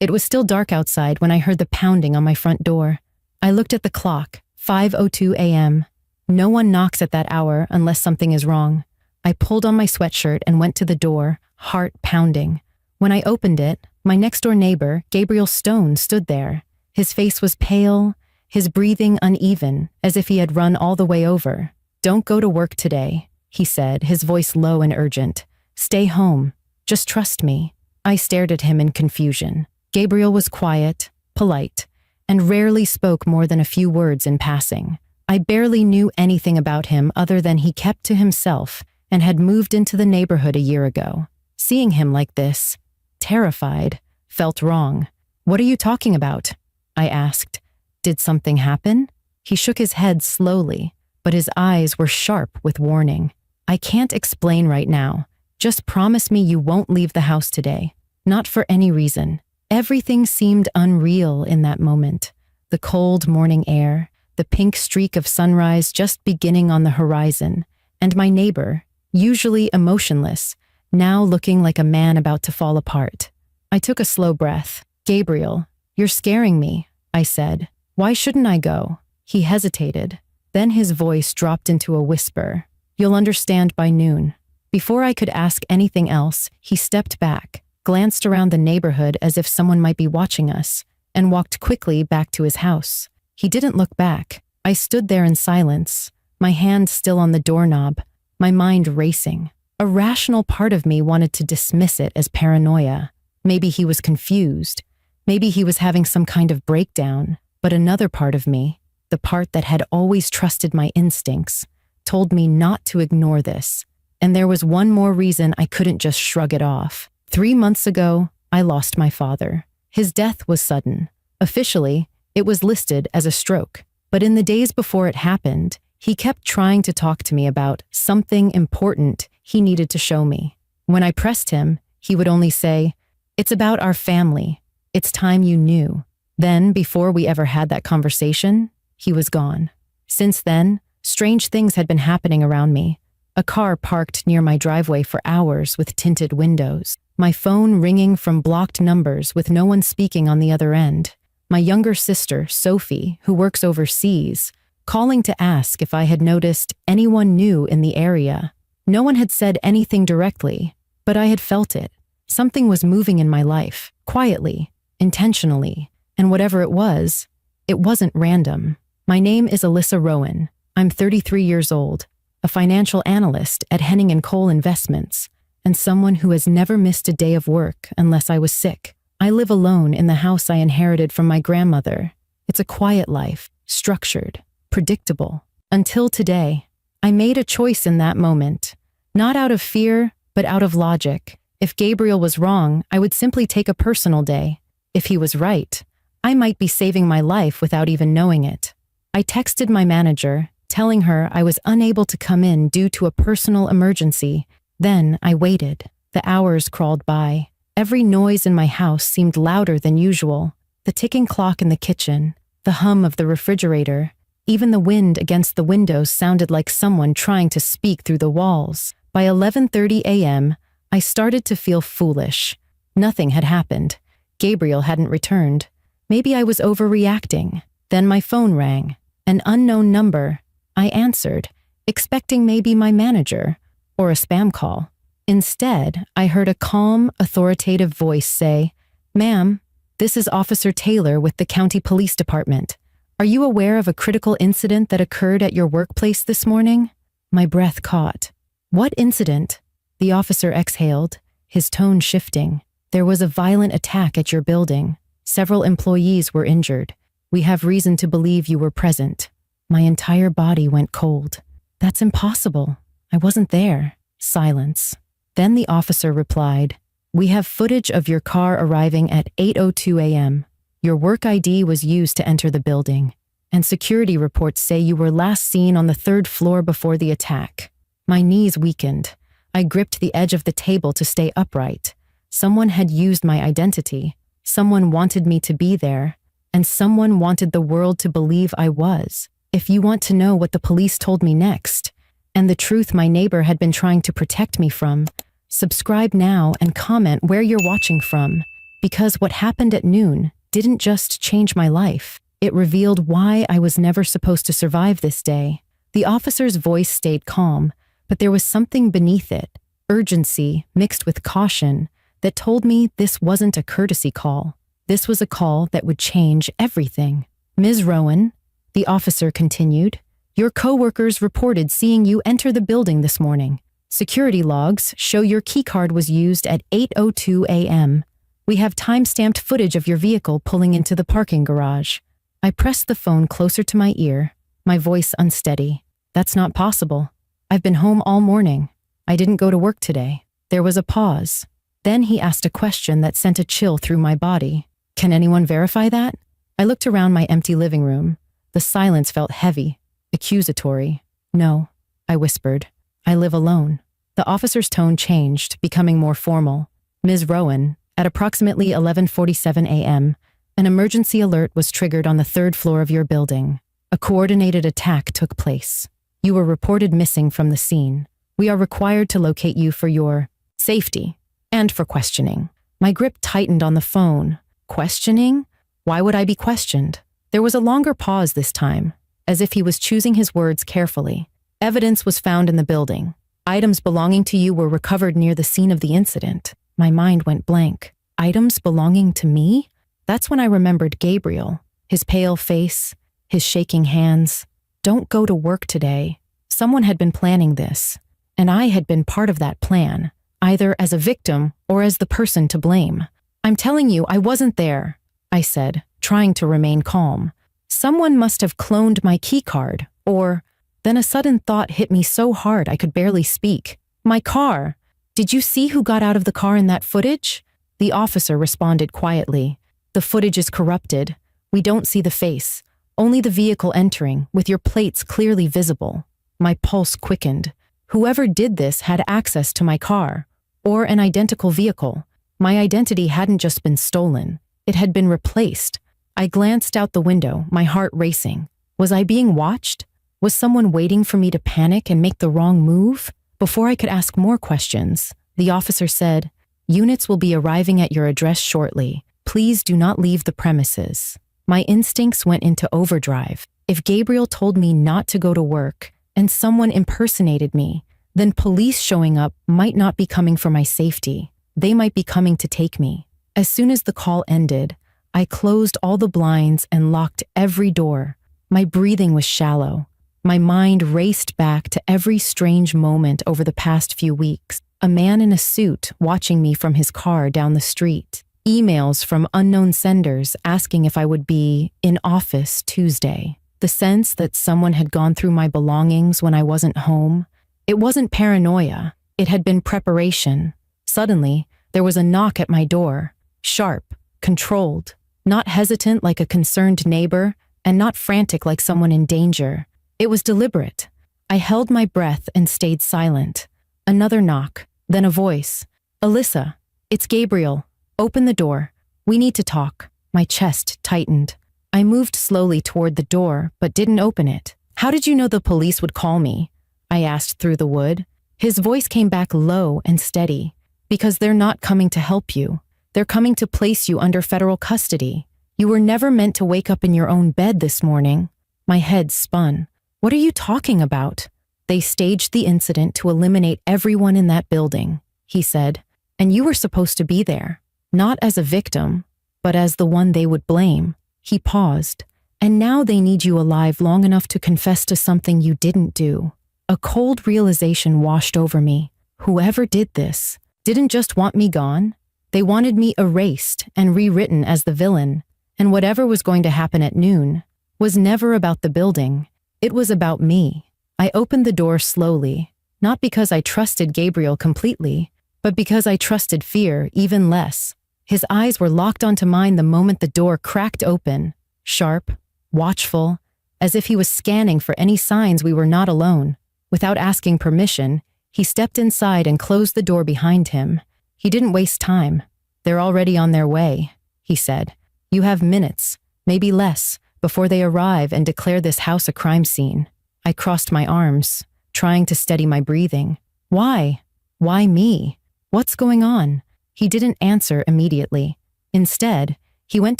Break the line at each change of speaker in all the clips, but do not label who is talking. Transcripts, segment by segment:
It was still dark outside when I heard the pounding on my front door. I looked at the clock, 5:02 a.m. No one knocks at that hour unless something is wrong. I pulled on my sweatshirt and went to the door, heart pounding. When I opened it, my next-door neighbor, Gabriel Stone, stood there. His face was pale, his breathing uneven, as if he had run all the way over. "Don't go to work today," he said, his voice low and urgent. "Stay home. Just trust me." I stared at him in confusion. Gabriel was quiet, polite, and rarely spoke more than a few words in passing. I barely knew anything about him other than he kept to himself and had moved into the neighborhood a year ago. Seeing him like this, terrified, felt wrong. "What are you talking about?" I asked. "Did something happen?" He shook his head slowly, but his eyes were sharp with warning. "I can't explain right now. Just promise me you won't leave the house today. Not for any reason." Everything seemed unreal in that moment. The cold morning air, the pink streak of sunrise just beginning on the horizon, and my neighbor, usually emotionless, now looking like a man about to fall apart. I took a slow breath. "Gabriel, you're scaring me," I said. "Why shouldn't I go?" He hesitated. Then his voice dropped into a whisper. "You'll understand by noon." Before I could ask anything else, he stepped back, glanced around the neighborhood as if someone might be watching us, and walked quickly back to his house. He didn't look back. I stood there in silence, my hand still on the doorknob, my mind racing. A rational part of me wanted to dismiss it as paranoia. Maybe he was confused. Maybe he was having some kind of breakdown. But another part of me, the part that had always trusted my instincts, told me not to ignore this. And there was one more reason I couldn't just shrug it off. 3 months ago, I lost my father. His death was sudden. Officially, it was listed as a stroke. But in the days before it happened, he kept trying to talk to me about something important he needed to show me. When I pressed him, he would only say, "It's about our family. It's time you knew." Then, before we ever had that conversation, he was gone. Since then, strange things had been happening around me. A car parked near my driveway for hours with tinted windows. My phone ringing from blocked numbers with no one speaking on the other end. My younger sister, Sophie, who works overseas, calling to ask if I had noticed anyone new in the area. No one had said anything directly, but I had felt it. Something was moving in my life, quietly, intentionally, and whatever it wasn't random. My name is Alyssa Rowan. I'm 33 years old, a financial analyst at Henning & Cole Investments, and someone who has never missed a day of work unless I was sick. I live alone in the house I inherited from my grandmother. It's a quiet life, structured, predictable. Until today, I made a choice in that moment, not out of fear, but out of logic. If Gabriel was wrong, I would simply take a personal day. If he was right, I might be saving my life without even knowing it. I texted my manager, telling her I was unable to come in due to a personal emergency. Then I waited. The hours crawled by. Every noise in my house seemed louder than usual. The ticking clock in the kitchen, the hum of the refrigerator, even the wind against the windows sounded like someone trying to speak through the walls. By 11:30 a.m., I started to feel foolish. Nothing had happened. Gabriel hadn't returned. Maybe I was overreacting. Then my phone rang. An unknown number. I answered, expecting maybe my manager or a spam call. Instead, I heard a calm, authoritative voice say, "Ma'am, this is Officer Taylor with the County Police Department. Are you aware of a critical incident that occurred at your workplace this morning?" My breath caught. "What incident?" The officer exhaled, his tone shifting. "There was a violent attack at your building. Several employees were injured. We have reason to believe you were present." My entire body went cold. "That's impossible. I wasn't there." Silence. Then the officer replied, "We have footage of your car arriving at 8:02 a.m. Your work ID was used to enter the building, and security reports say you were last seen on the 3rd floor before the attack." My knees weakened. I gripped the edge of the table to stay upright. Someone had used my identity. Someone wanted me to be there, and someone wanted the world to believe I was. If you want to know what the police told me next, and the truth my neighbor had been trying to protect me from, subscribe now and comment where you're watching from. Because what happened at noon didn't just change my life. It revealed why I was never supposed to survive this day. The officer's voice stayed calm, but there was something beneath it, urgency mixed with caution, that told me this wasn't a courtesy call. This was a call that would change everything. Ms. Rowan, the officer continued, your coworkers reported seeing you enter the building this morning. Security logs show your keycard was used at 8:02 a.m. We have time-stamped footage of your vehicle pulling into the parking garage. I pressed the phone closer to my ear, my voice unsteady. That's not possible. I've been home all morning. I didn't go to work today. There was a pause. Then he asked a question that sent a chill through my body. Can anyone verify that? I looked around my empty living room. The silence felt heavy, accusatory. No, I whispered. I live alone. The officer's tone changed, becoming more formal. Ms. Rowan, at approximately 11:47 a.m., an emergency alert was triggered on the 3rd floor of your building. A coordinated attack took place. You were reported missing from the scene. We are required to locate you for your safety and for questioning. My grip tightened on the phone. Questioning? Why would I be questioned? There was a longer pause this time, as if he was choosing his words carefully. Evidence was found in the building. Items belonging to you were recovered near the scene of the incident. My mind went blank. Items belonging to me? That's when I remembered Gabriel, his pale face, his shaking hands. Don't go to work today. Someone had been planning this, and I had been part of that plan, either as a victim or as the person to blame. I'm telling you, I wasn't there, I said, trying to remain calm. Someone must have cloned my keycard, or... Then a sudden thought hit me so hard I could barely speak. My car! Did you see who got out of the car in that footage? The officer responded quietly. The footage is corrupted. We don't see the face, only the vehicle entering, with your plates clearly visible. My pulse quickened. Whoever did this had access to my car, or an identical vehicle. My identity hadn't just been stolen. It had been replaced. I glanced out the window, my heart racing. Was I being watched? Was someone waiting for me to panic and make the wrong move? Before I could ask more questions, the officer said, "Units will be arriving at your address shortly. Please do not leave the premises." My instincts went into overdrive. If Gabriel told me not to go to work and someone impersonated me, then police showing up might not be coming for my safety. They might be coming to take me. As soon as the call ended, I closed all the blinds and locked every door. My breathing was shallow. My mind raced back to every strange moment over the past few weeks. A man in a suit watching me from his car down the street. Emails from unknown senders asking if I would be in office Tuesday. The sense that someone had gone through my belongings when I wasn't home. It wasn't paranoia. It had been preparation. Suddenly, there was a knock at my door. Sharp, controlled, not hesitant like a concerned neighbor, and not frantic like someone in danger. It was deliberate. I held my breath and stayed silent. Another knock, then a voice. "Alyssa, it's Gabriel. Open the door. We need to talk." My chest tightened. I moved slowly toward the door, but didn't open it. "How did you know the police would call me?" I asked through the wood. His voice came back low and steady. "Because they're not coming to help you. They're coming to place you under federal custody. You were never meant to wake up in your own bed this morning." My head spun. "What are you talking about?" "They staged the incident to eliminate everyone in that building," he said, "and you were supposed to be there, not as a victim, but as the one they would blame." He paused. "And now they need you alive long enough to confess to something you didn't do." A cold realization washed over me. Whoever did this didn't just want me gone. They wanted me erased and rewritten as the villain. And whatever was going to happen at noon was never about the building. It was about me. I opened the door slowly, not because I trusted Gabriel completely, but because I trusted fear even less. His eyes were locked onto mine the moment the door cracked open, sharp, watchful, as if he was scanning for any signs we were not alone. Without asking permission, he stepped inside and closed the door behind him. He didn't waste time. "They're already on their way," he said. "You have minutes, maybe less, before they arrive and declare this house a crime scene." I crossed my arms, trying to steady my breathing. "Why? Why me? What's going on?" He didn't answer immediately. Instead, he went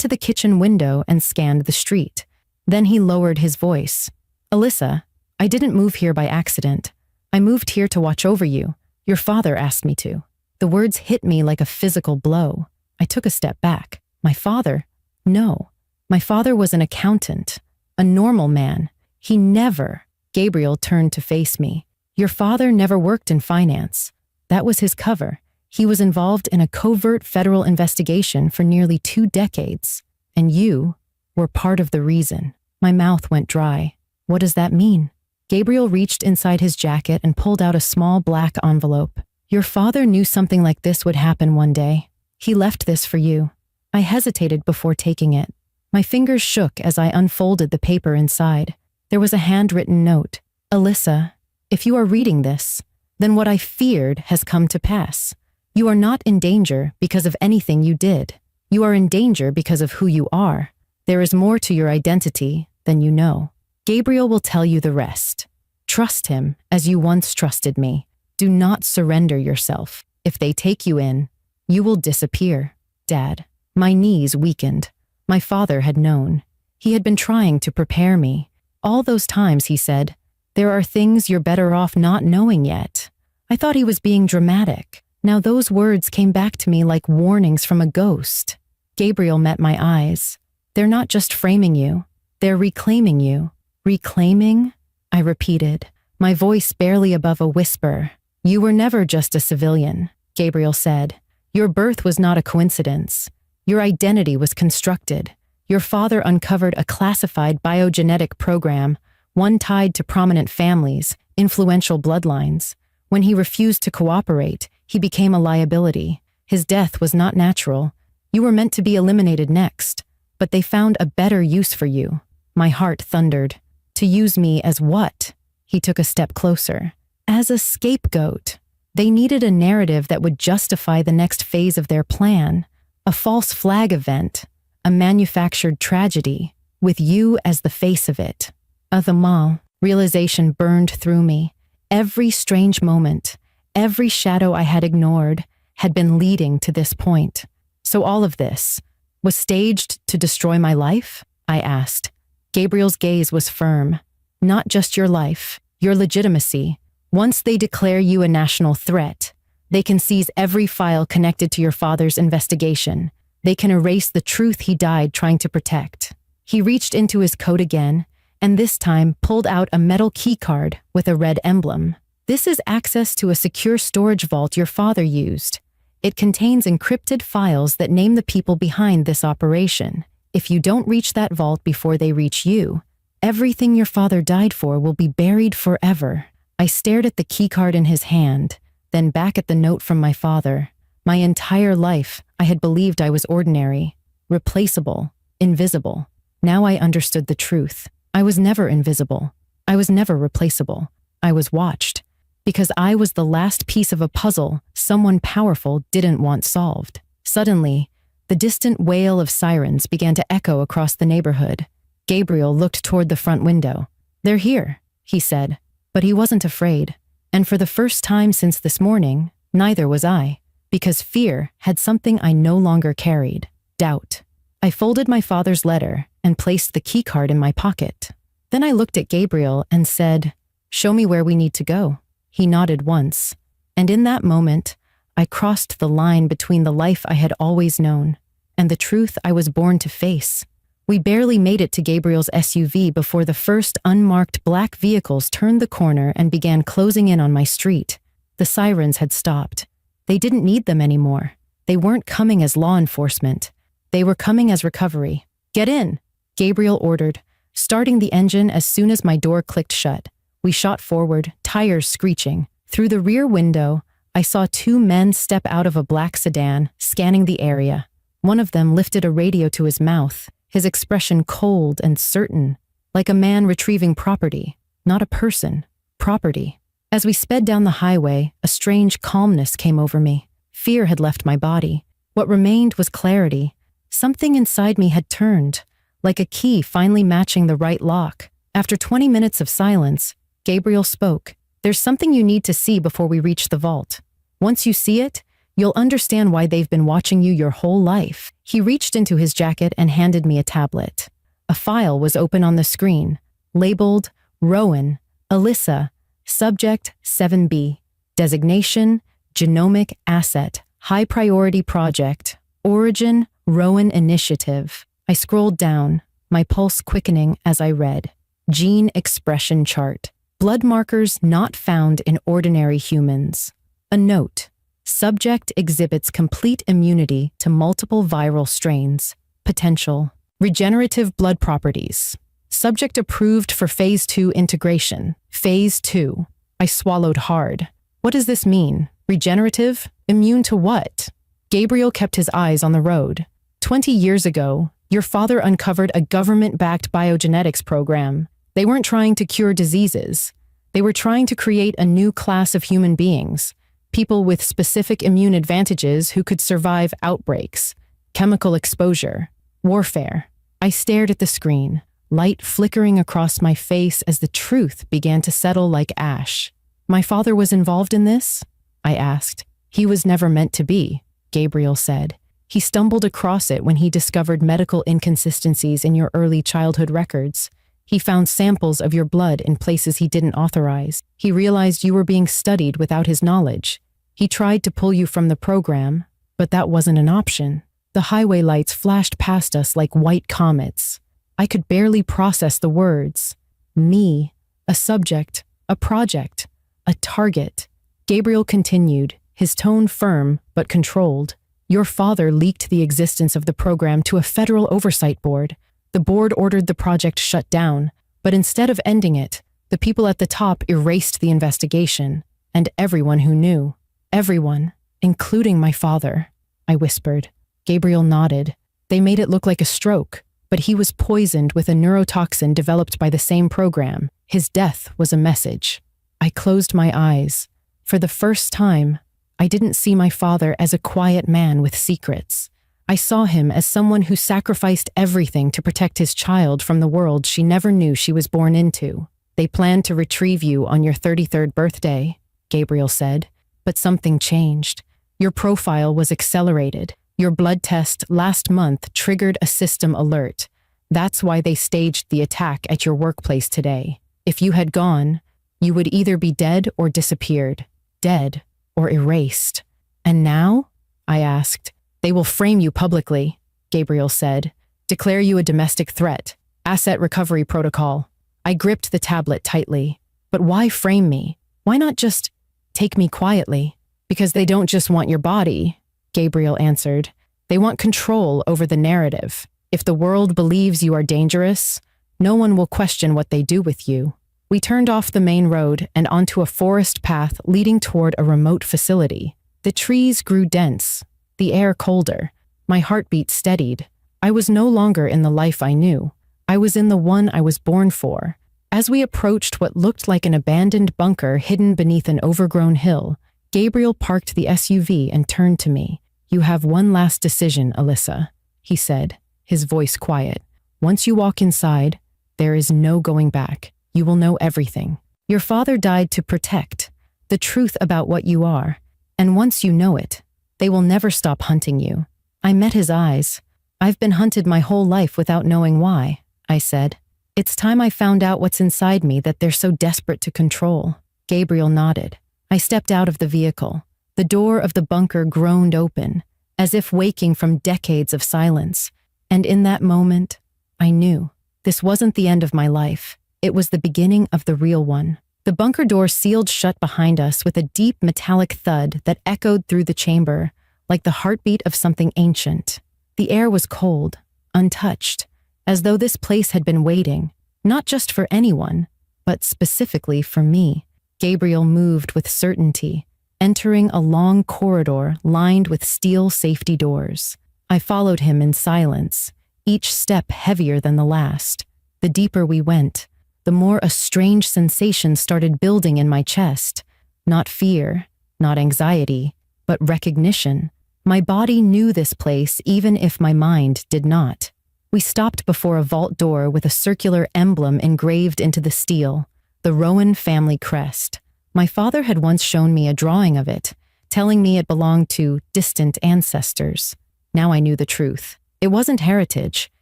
to the kitchen window and scanned the street. Then he lowered his voice. "Alyssa, I didn't move here by accident. I moved here to watch over you. Your father asked me to." The words hit me like a physical blow. I took a step back. My father? No. My father was an accountant, a normal man. He never. Gabriel turned to face me. "Your father never worked in finance. That was his cover. He was involved in a covert federal investigation for nearly 2 decades. And you were part of the reason." My mouth went dry. "What does that mean?" Gabriel reached inside his jacket and pulled out a small black envelope. "Your father knew something like this would happen one day. He left this for you." I hesitated before taking it. My fingers shook as I unfolded the paper inside. There was a handwritten note. "Alyssa, if you are reading this, then what I feared has come to pass. You are not in danger because of anything you did. You are in danger because of who you are. There is more to your identity than you know. Gabriel will tell you the rest. Trust him as you once trusted me. Do not surrender yourself. If they take you in, you will disappear." Dad. My knees weakened. My father had known. He had been trying to prepare me. All those times he said, "There are things you're better off not knowing yet." I thought he was being dramatic. Now those words came back to me like warnings from a ghost. Gabriel met my eyes. "They're not just framing you. They're reclaiming you." "Reclaiming?" I repeated, my voice barely above a whisper. "You were never just a civilian," Gabriel said. "Your birth was not a coincidence. Your identity was constructed. Your father uncovered a classified biogenetic program, one tied to prominent families, influential bloodlines. When he refused to cooperate, he became a liability. His death was not natural. You were meant to be eliminated next, but they found a better use for you." My heart thundered. "To use me as what?" He took a step closer. "As a scapegoat. They needed a narrative that would justify the next phase of their plan. A false flag event, a manufactured tragedy, with you as the face of it." The mall. Realization burned through me. Every strange moment, every shadow I had ignored, had been leading to this point. "So all of this was staged to destroy my life?" I asked. Gabriel's gaze was firm. "Not just your life, your legitimacy. Once they declare you a national threat, they can seize every file connected to your father's investigation. They can erase the truth he died trying to protect." He reached into his coat again, and this time pulled out a metal key card with a red emblem. "This is access to a secure storage vault your father used. It contains encrypted files that name the people behind this operation. If you don't reach that vault before they reach you, everything your father died for will be buried forever." I stared at the keycard in his hand, then back at the note from my father. My entire life, I had believed I was ordinary, replaceable, invisible. Now I understood the truth. I was never invisible. I was never replaceable. I was watched. Because I was the last piece of a puzzle someone powerful didn't want solved. Suddenly, the distant wail of sirens began to echo across the neighborhood. Gabriel looked toward the front window. "They're here," he said. But he wasn't afraid. And for the first time since this morning, neither was I. Because fear had something I no longer carried: doubt. I folded my father's letter and placed the keycard in my pocket. Then I looked at Gabriel and said, "Show me where we need to go." He nodded once. And in that moment, I crossed the line between the life I had always known and the truth I was born to face. We barely made it to Gabriel's SUV before the first unmarked black vehicles turned the corner and began closing in on my street. The sirens had stopped. They didn't need them anymore. They weren't coming as law enforcement. They were coming as recovery. "Get in," Gabriel ordered, starting the engine as soon as my door clicked shut. We shot forward, tires screeching. Through the rear window, I saw 2 men step out of a black sedan, scanning the area. One of them lifted a radio to his mouth, his expression cold and certain, like a man retrieving property. Not a person, property. As we sped down the highway, a strange calmness came over me. Fear had left my body. What remained was clarity. Something inside me had turned, like a key finally matching the right lock. After 20 minutes of silence, Gabriel spoke. "There's something you need to see before we reach the vault. Once you see it, You'll understand why they've been watching you your whole life." He reached into his jacket and handed me a tablet. A file was open on the screen, labeled Rowan, Alyssa, Subject 7B, Designation, Genomic Asset, High Priority Project, Origin, Rowan Initiative. I scrolled down, my pulse quickening as I read. Gene expression chart. Blood markers not found in ordinary humans. A note. Subject exhibits complete immunity to multiple viral strains. Potential. Regenerative blood properties. Subject approved for Phase 2 integration. Phase 2. I swallowed hard. What does this mean? Regenerative? Immune to what? Gabriel kept his eyes on the road. 20 years ago, your father uncovered a government-backed biogenetics program. They weren't trying to cure diseases. They were trying to create a new class of human beings, people with specific immune advantages who could survive outbreaks, chemical exposure, warfare. I stared at the screen, light flickering across my face as the truth began to settle like ash. My father was involved in this? I asked. He was never meant to be, Gabriel said. He stumbled across it when he discovered medical inconsistencies in your early childhood records. He found samples of your blood in places he didn't authorize. He realized you were being studied without his knowledge. He tried to pull you from the program, but that wasn't an option. The highway lights flashed past us like white comets. I could barely process the words. Me, a subject, a project, a target. Gabriel continued, his tone firm but controlled. Your father leaked the existence of the program to a federal oversight board. The board ordered the project shut down, but instead of ending it, the people at the top erased the investigation, and everyone who knew. Everyone, including my father, I whispered. Gabriel nodded. They made it look like a stroke, but he was poisoned with a neurotoxin developed by the same program. His death was a message. I closed my eyes. For the first time, I didn't see my father as a quiet man with secrets. I saw him as someone who sacrificed everything to protect his child from the world she never knew she was born into. They planned to retrieve you on your 33rd birthday, Gabriel said, but something changed. Your profile was accelerated. Your blood test last month triggered a system alert. That's why they staged the attack at your workplace today. If you had gone, you would either be dead or disappeared, dead or erased. And now? I asked. They will frame you publicly, Gabriel said. Declare you a domestic threat. Asset recovery protocol. I gripped the tablet tightly. But why frame me? Why not just take me quietly? Because they don't just want your body, Gabriel answered. They want control over the narrative. If the world believes you are dangerous, no one will question what they do with you. We turned off the main road and onto a forest path leading toward a remote facility. The trees grew dense, the air colder. My heartbeat steadied. I was no longer in the life I knew. I was in the one I was born for. As we approached what looked like an abandoned bunker hidden beneath an overgrown hill, Gabriel parked the SUV and turned to me. You have one last decision, Alyssa, he said, his voice quiet. Once you walk inside, there is no going back. You will know everything. Your father died to protect the truth about what you are. And once you know it, they will never stop hunting you. I met his eyes. I've been hunted my whole life without knowing why, I said. It's time I found out what's inside me that they're so desperate to control. Gabriel nodded. I stepped out of the vehicle. The door of the bunker groaned open, as if waking from decades of silence. And in that moment, I knew this wasn't the end of my life. It was the beginning of the real one. The bunker door sealed shut behind us with a deep metallic thud that echoed through the chamber, like the heartbeat of something ancient. The air was cold, untouched, as though this place had been waiting, not just for anyone, but specifically for me. Gabriel moved with certainty, entering a long corridor lined with steel safety doors. I followed him in silence, each step heavier than the last. The deeper we went, the more a strange sensation started building in my chest. Not fear, not anxiety, but recognition. My body knew this place even if my mind did not. We stopped before a vault door with a circular emblem engraved into the steel, the Rowan family crest. My father had once shown me a drawing of it, telling me it belonged to distant ancestors. Now I knew the truth. It wasn't heritage.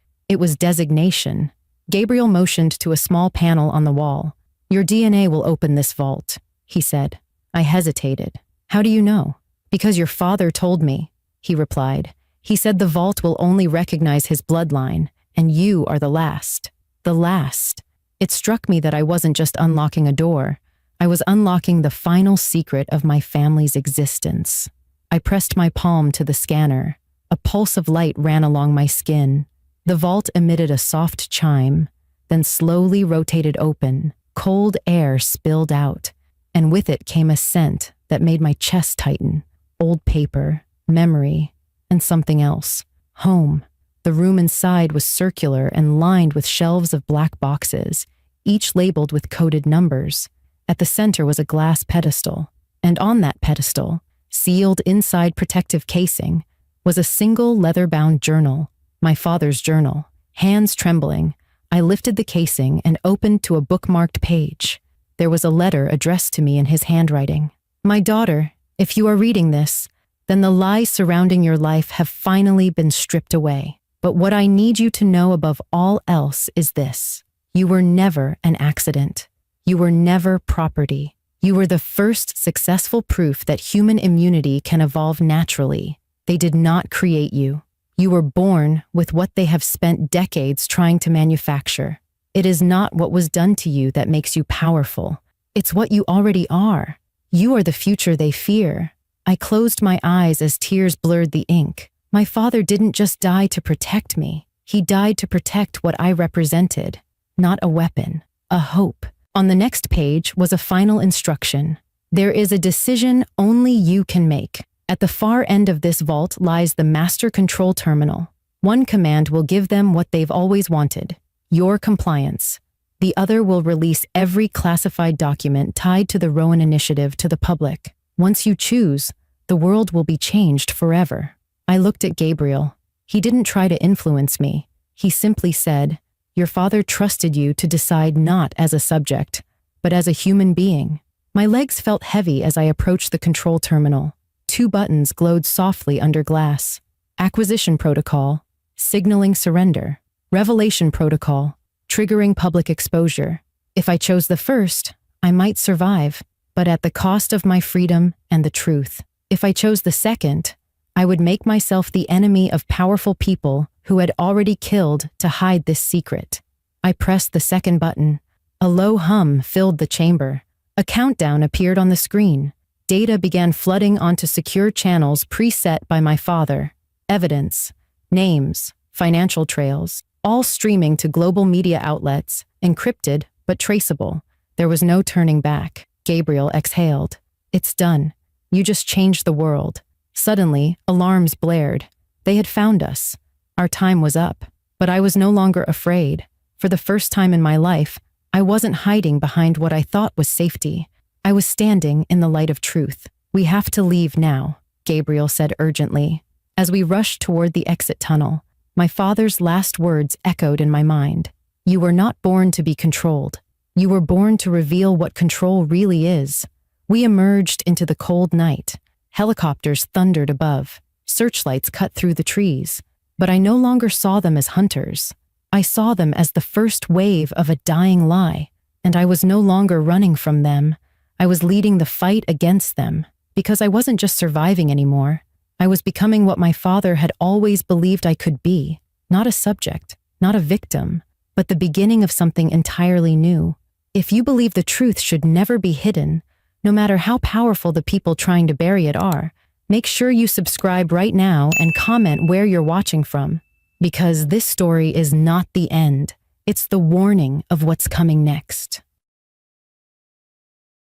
It was designation. Gabriel motioned to a small panel on the wall. "Your DNA will open this vault," he said. I hesitated. "How do you know?" "Because your father told me," he replied. "He said the vault will only recognize his bloodline, and you are the last." The last. It struck me that I wasn't just unlocking a door. I was unlocking the final secret of my family's existence. I pressed my palm to the scanner. A pulse of light ran along my skin. The vault emitted a soft chime, then slowly rotated open. Cold air spilled out, and with it came a scent that made my chest tighten. Old paper, memory, and something else. Home. The room inside was circular and lined with shelves of black boxes, each labeled with coded numbers. At the center was a glass pedestal, and on that pedestal, sealed inside protective casing, was a single leather-bound journal, my father's journal. Hands trembling, I lifted the casing and opened to a bookmarked page. There was a letter addressed to me in his handwriting. "My daughter, if you are reading this, then the lies surrounding your life have finally been stripped away. But what I need you to know above all else is this. You were never an accident. You were never property. You were the first successful proof that human immunity can evolve naturally. They did not create you. You were born with what they have spent decades trying to manufacture. It is not what was done to you that makes you powerful. It's what you already are. You are the future they fear." I closed my eyes as tears blurred the ink. My father didn't just die to protect me. He died to protect what I represented. Not a weapon, a hope. On the next page was a final instruction. "There is a decision only you can make. At the far end of this vault lies the master control terminal. One command will give them what they've always wanted, your compliance. The other will release every classified document tied to the Rowan Initiative to the public. Once you choose, the world will be changed forever." I looked at Gabriel. He didn't try to influence me. He simply said, "Your father trusted you to decide not as a subject, but as a human being." My legs felt heavy as I approached the control terminal. 2 buttons glowed softly under glass. Acquisition protocol, signaling surrender. Revelation protocol, triggering public exposure. If I chose the first, I might survive, but at the cost of my freedom and the truth. If I chose the second, I would make myself the enemy of powerful people who had already killed to hide this secret. I pressed the second button. A low hum filled the chamber. A countdown appeared on the screen. Data began flooding onto secure channels preset by my father. Evidence, names, financial trails, all streaming to global media outlets, encrypted but traceable. There was no turning back. Gabriel exhaled. "It's done. You just changed the world." Suddenly, alarms blared. They had found us. Our time was up. But I was no longer afraid. For the first time in my life, I wasn't hiding behind what I thought was safety. I was standing in the light of truth. "We have to leave now," Gabriel said urgently. As we rushed toward the exit tunnel, my father's last words echoed in my mind. "You were not born to be controlled. You were born to reveal what control really is." We emerged into the cold night. Helicopters thundered above. Searchlights cut through the trees. But I no longer saw them as hunters. I saw them as the first wave of a dying lie, and I was no longer running from them. I was leading the fight against them, because I wasn't just surviving anymore. I was becoming what my father had always believed I could be, not a subject, not a victim, but the beginning of something entirely new. If you believe the truth should never be hidden, no matter how powerful the people trying to bury it are, make sure you subscribe right now and comment where you're watching from, because this story is not the end. It's the warning of what's coming next.